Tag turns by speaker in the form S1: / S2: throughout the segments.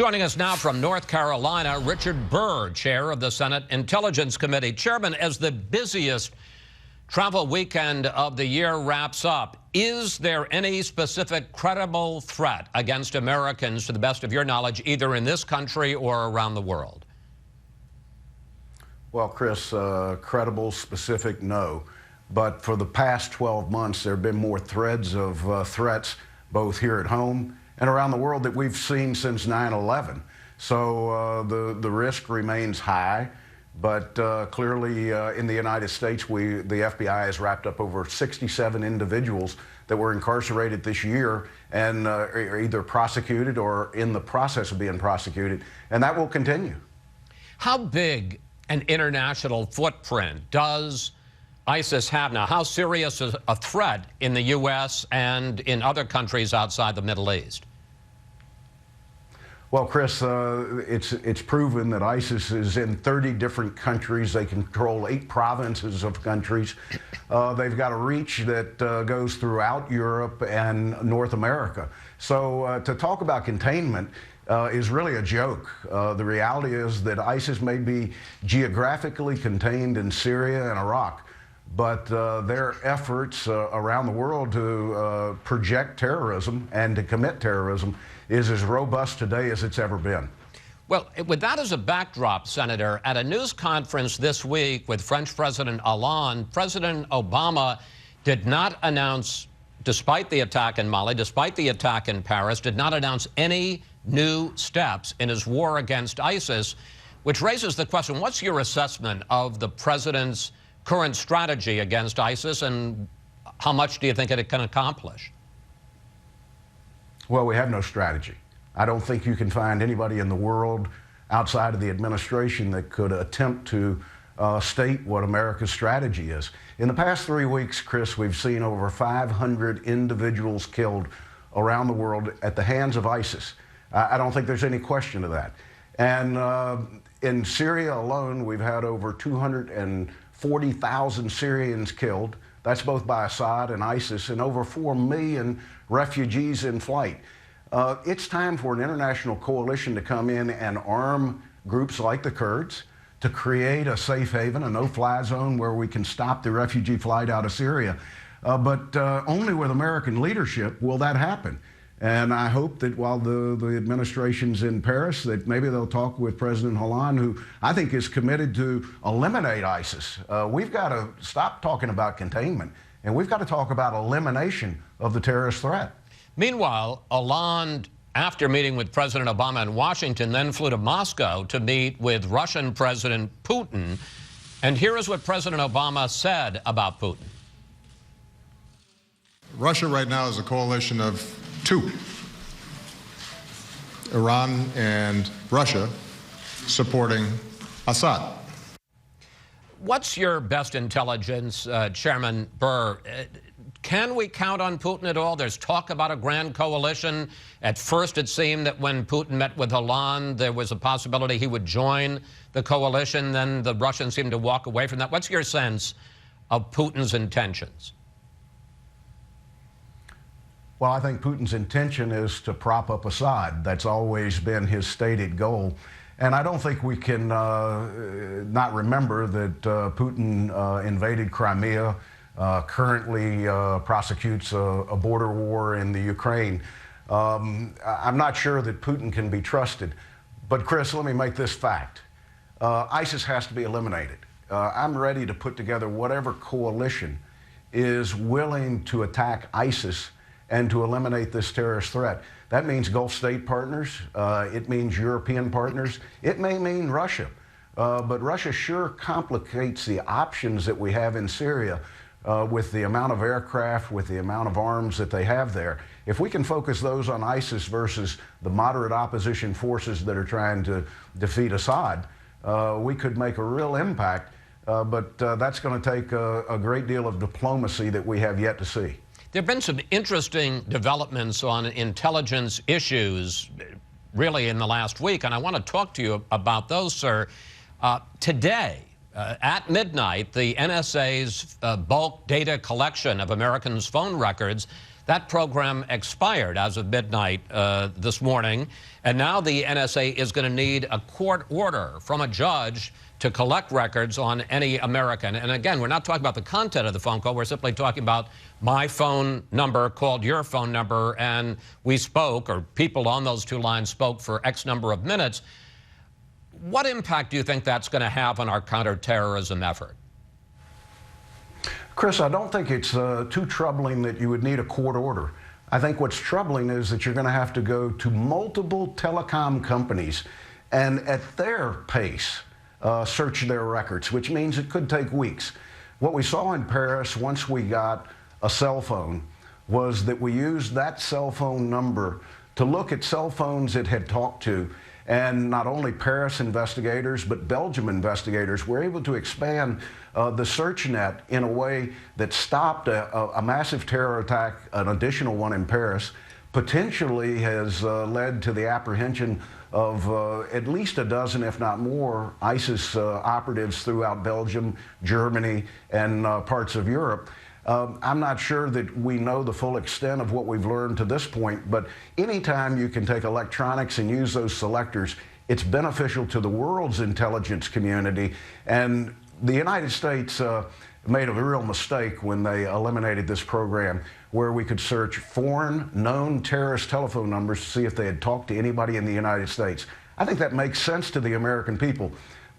S1: Joining us now from North Carolina, Richard Burr, chair of the Senate Intelligence Committee. Chairman, as the busiest travel weekend of the year wraps up, is there any specific credible threat against Americans, to the best of your knowledge, either in this country or around the world?
S2: Well, Chris, credible, specific, no. But for the past 12 months, there have been more threads of threats, both here at home and around the world, that we've seen since 9/11. So the risk remains high. But clearly, in the United States, the FBI has wrapped up over 67 individuals that were incarcerated this year and are either prosecuted or in the process of being prosecuted, and that will continue.
S1: How big an international footprint does ISIS have now? How serious is a threat in the U.S. and in other countries outside the Middle East?
S2: Well, Chris, it's proven that ISIS is in 30 different countries. They control 8 provinces of countries. They've got a reach that goes throughout Europe and North America. So to talk about containment is really a joke. The reality is that ISIS may be geographically contained in Syria and Iraq, but their efforts around the world to project terrorism and to commit terrorism is as robust today as it's ever been.
S1: Well, with that as a backdrop, Senator, at a news conference this week with French President Hollande, President Obama did not announce, despite the attack in Mali, despite the attack in Paris, did not announce any new steps in his war against ISIS, which raises the question, what's your assessment of the president's current strategy against ISIS, and how much do you think it can accomplish?
S2: Well, we have no strategy. I don't think you can find anybody in the world outside of the administration that could attempt to state what America's strategy is. In the past 3 weeks, Chris, we've seen over 500 individuals killed around the world at the hands of ISIS. I don't think there's any question of that. And in Syria alone, we've had over 240,000 Syrians killed. That's both by Assad and ISIS, and over 4 million refugees in flight. It's time for an international coalition to come in and arm groups like the Kurds to create a safe haven, a no-fly zone where we can stop the refugee flight out of Syria. But only with American leadership will that happen. And I hope that while the administration's in Paris, that maybe they'll talk with President Hollande, who I think is committed to eliminate ISIS. We've got to stop talking about containment, and we've got to talk about elimination of the terrorist threat.
S1: Meanwhile, Hollande, after meeting with President Obama in Washington, then flew to Moscow to meet with Russian President Putin. And here is what President Obama said about Putin.
S3: Russia right now is a coalition of 2. Iran and Russia supporting Assad.
S1: What's your best intelligence, Chairman Burr? Can we count on Putin at all? There's talk about a grand coalition. At first, it seemed that when Putin met with Hollande, there was a possibility he would join the coalition. Then the Russians seemed to walk away from that. What's your sense of Putin's intentions?
S2: Well, I think Putin's intention is to prop up Assad. That's always been his stated goal. And I don't think we can not remember that Putin invaded Crimea, currently prosecutes a border war in the Ukraine. I'm not sure that Putin can be trusted. But Chris, let me make this fact. ISIS has to be eliminated. I'm ready to put together whatever coalition is willing to attack ISIS and to eliminate this terrorist threat. That means Gulf state partners, it means European partners, it may mean Russia. But Russia sure complicates the options that we have in Syria with the amount of aircraft, with the amount of arms that they have there. If we can focus those on ISIS versus the moderate opposition forces that are trying to defeat Assad, we could make a real impact, but that's going to take a great deal of diplomacy that we have yet to see.
S1: There have been some interesting developments on intelligence issues really in the last week, and I want to talk to you about those, sir. Today, at midnight, the NSA's bulk data collection of Americans' phone records That program expired as of midnight this morning, and now the NSA is going to need a court order from a judge to collect records on any American. And again, we're not talking about the content of the phone call. We're simply talking about my phone number called your phone number, and we spoke, or people on those two lines spoke for X number of minutes. What impact do you think that's going to have on our counterterrorism effort?
S2: Chris, I don't think it's too troubling that you would need a court order. I think what's troubling is that you're going to have to go to multiple telecom companies and at their pace search their records, which means it could take weeks. What we saw in Paris once we got a cell phone was that we used that cell phone number to look at cell phones it had talked to. And not only Paris investigators, but Belgium investigators were able to expand the search net in a way that stopped a massive terror attack, an additional one in Paris, potentially has led to the apprehension of at least a dozen, if not more, ISIS operatives throughout Belgium, Germany, and parts of Europe. I'm not sure that we know the full extent of what we've learned to this point, but anytime you can take electronics and use those selectors, it's beneficial to the world's intelligence community. And the United States made a real mistake when they eliminated this program where we could search foreign known terrorist telephone numbers to see if they had talked to anybody in the United States. I think that makes sense to the American people,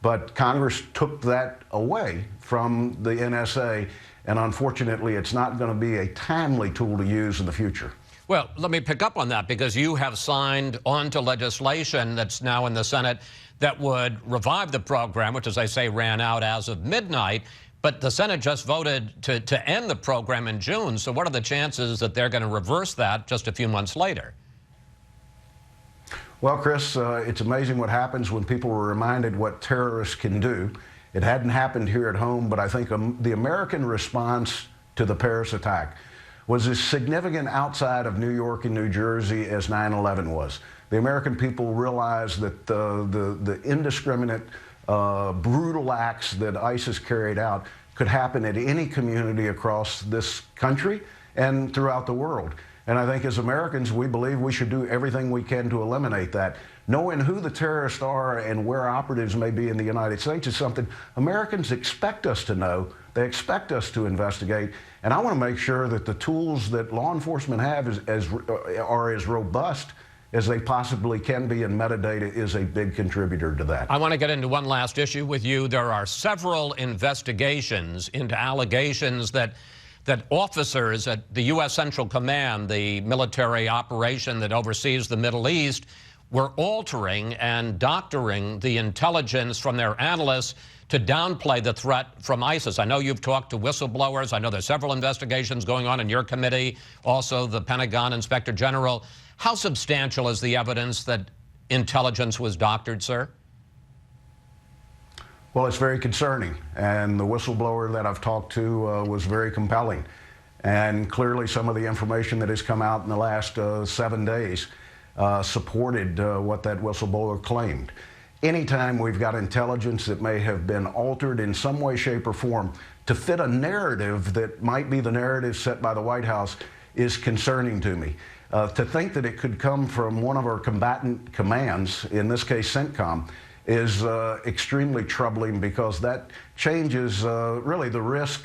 S2: but Congress took that away from the NSA, and unfortunately it's not going to be a timely tool to use in the future.
S1: Well, let me pick up on that, because you have signed onto legislation that's now in the Senate that would revive the program, which, as I say, ran out as of midnight. But the Senate just voted to end the program in June. So what are the chances that they're going to reverse that just a few months later?
S2: Well, Chris, it's amazing what happens when people were reminded what terrorists can do. It hadn't happened here at home, but I think the American response to the Paris attack was as significant outside of New York and New Jersey as 9/11 was. The American people realized that the indiscriminate, brutal acts that ISIS carried out could happen at any community across this country and throughout the world. And I think as Americans, we believe we should do everything we can to eliminate that. Knowing who the terrorists are and where operatives may be in the United States is something Americans expect us to know. They expect us to investigate. And I want to make sure that the tools that law enforcement have are as robust as they possibly can be, and metadata is a big contributor to that.
S1: I want to get into one last issue with you. There are several investigations into allegations that officers at the U.S. Central Command, the military operation that oversees the Middle East, were altering and doctoring the intelligence from their analysts to downplay the threat from ISIS. I know you've talked to whistleblowers. I know there's several investigations going on in your committee, also the Pentagon Inspector General. How substantial is the evidence that intelligence was doctored, sir?
S2: Well, it's very concerning, and the whistleblower that I've talked to was very compelling. And clearly some of the information that has come out in the last 7 days supported what that whistleblower claimed. Anytime we've got intelligence that may have been altered in some way, shape, or form to fit a narrative that might be the narrative set by the White House is concerning to me. To think that it could come from one of our combatant commands, in this case CENTCOM, is extremely troubling, because that changes really the risk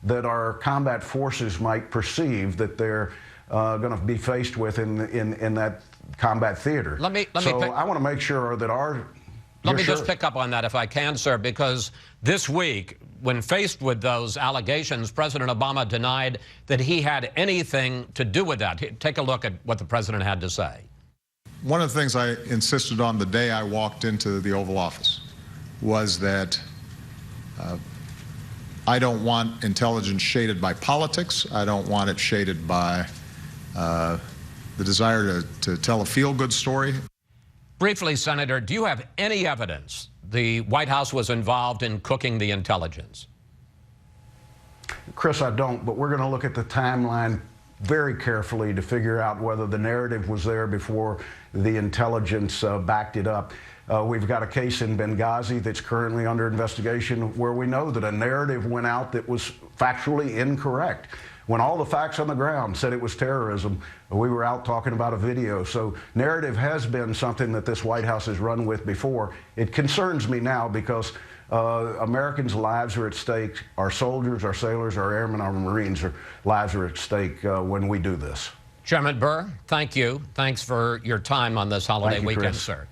S2: that our combat forces might perceive that they're going to be faced with in that combat theater. I want to make sure that our...
S1: Let me just pick up on that if I can, sir, because this week, when faced with those allegations, President Obama denied that he had anything to do with that. Take a look at what the president had to say.
S3: One of the things I insisted on the day I walked into the Oval Office was that I don't want intelligence shaded by politics. I don't want it shaded by the desire to tell a feel-good story.
S1: Briefly, Senator, do you have any evidence the White House was involved in cooking the intelligence?
S2: Chris, I don't, but we're going to look at the timeline very carefully to figure out whether the narrative was there before the intelligence backed it up. We've got a case in Benghazi that's currently under investigation where we know that a narrative went out that was factually incorrect. when all the facts on the ground said it was terrorism, we were out talking about a video. So narrative has been something that this White House has run with before. It concerns me now because Americans' lives are at stake. Our soldiers, our sailors, our airmen, our Marines' lives are at stake when we do this.
S1: Chairman Burr, thank you. Thanks for your time on this holiday weekend,
S2: Chris.
S1: sir.